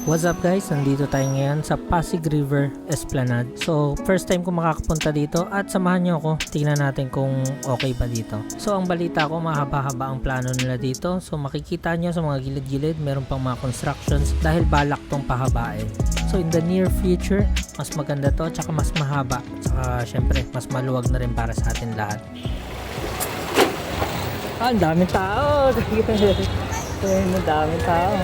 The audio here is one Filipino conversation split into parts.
What's up guys? Nandito tayo ngayon sa Pasig River Esplanade. So first time ko makakapunta dito at samahan nyo ako. Tingnan natin kung okay ba dito. So ang balita ko, mahaba-haba ang plano nila dito. So makikita nyo sa mga gilid-gilid meron pang mga constructions dahil balak tong pahabain. So in the near future, mas maganda to, tsaka mas mahaba, tsaka syempre mas maluwag na rin para sa atin lahat. Ang daming tao! Ang daming tao.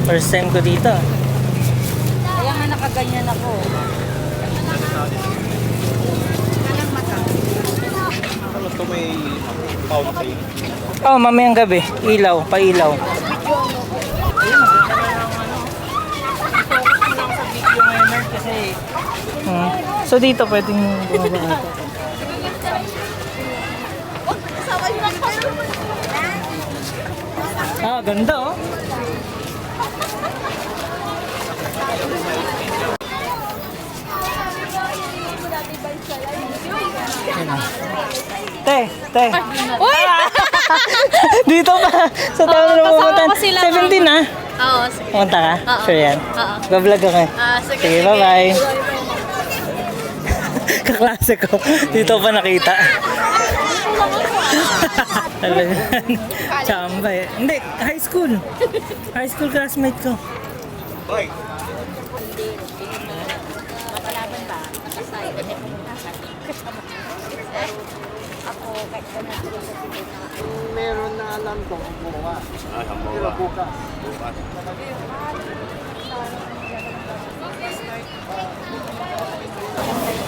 First time ko dito. Kaya nga nakaganyan ako. Ano to, may fountain? Oh, mamayang gabi. Ilaw, pailaw. So dito pwedeng bumaba ata. Ah, ganda oh. Te. Uy! Dito pa. Sa taon na pumunta. kasama ko sila, 17 na. Oo, sige. Pumunta ka? Oo. Sure yan. Oo. Bablog ako. Sige, Sige, bye-bye. Kaklase ko. Dito pa nakita. Talaga. Chamba eh. Hindi, high school. High school classmate ko. Hoy! Mapalaban ba? Masay. Ako, kahit ka na. Meron na alam kung buka. Pero bukas.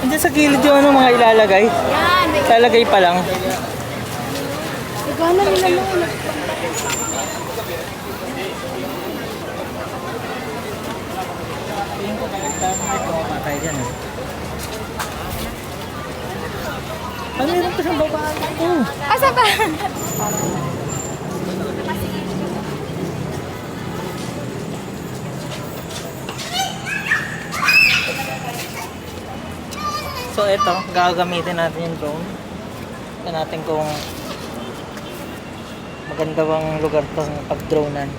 Andiyan sa gilid yung ano, mga ilalagay. Yan! Ilalagay pa lang. Ikaw na nila mo. Tingin ko may pumatay dyan eh. Ano meron pa siyang babae? Oh. Asa ba? So ito, gagamitin natin yung drone. Tignan natin kung maganda bang lugar tong pag-dronean.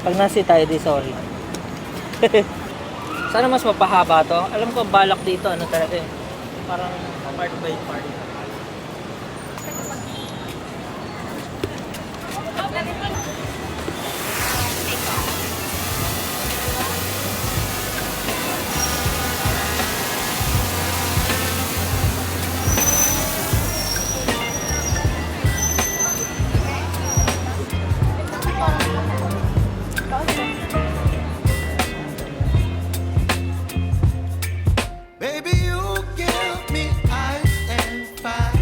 Pag nasi tayo di sorry. Sana mas mapahaba to. Alam ko balak dito ano talaga eh. Parang part by part. Baby, you give me ice and fire.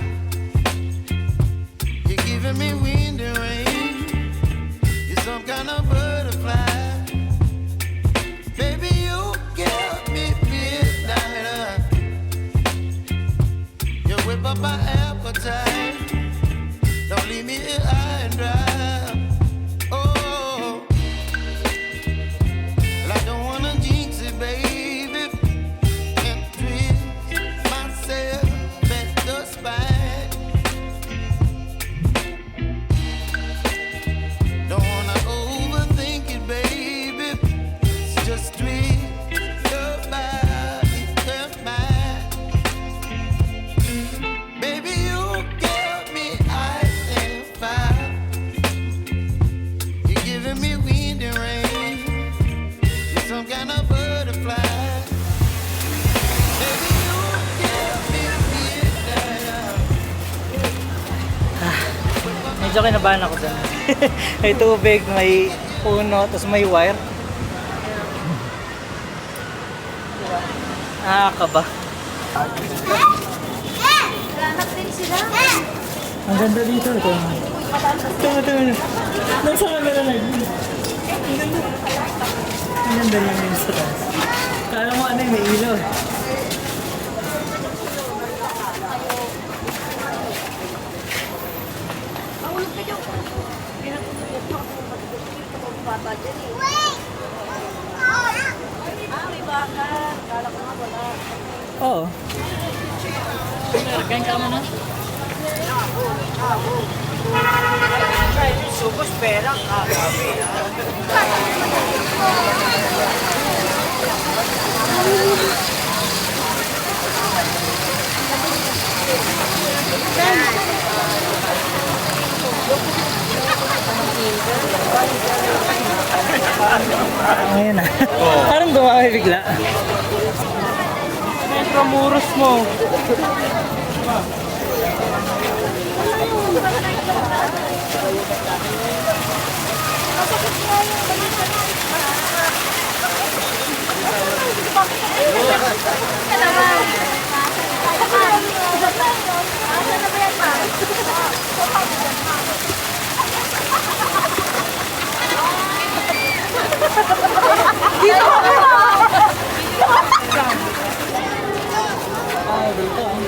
You're giving me wind and rain. You're some kind of butterfly. Baby, you give me midnight. You whip up my appetite. Don't leave me here high and dry. Oh, well, I don't wanna jinx it, baby. Medyo kinabahan ako dyan. May tubig, may puno, tapos may wire. Nakakaba. Lahat din sila. Ang ganda dito. Ito. Nasa camera na yun. Ang ganda. Ang ganda yung sa taas. Kala mo ano yung may ilaw. May baka. Kala ko nga wala. Oo. Kain ka mo na? Ayan na. Parang dumami bigla. Intramuros mo. Dito!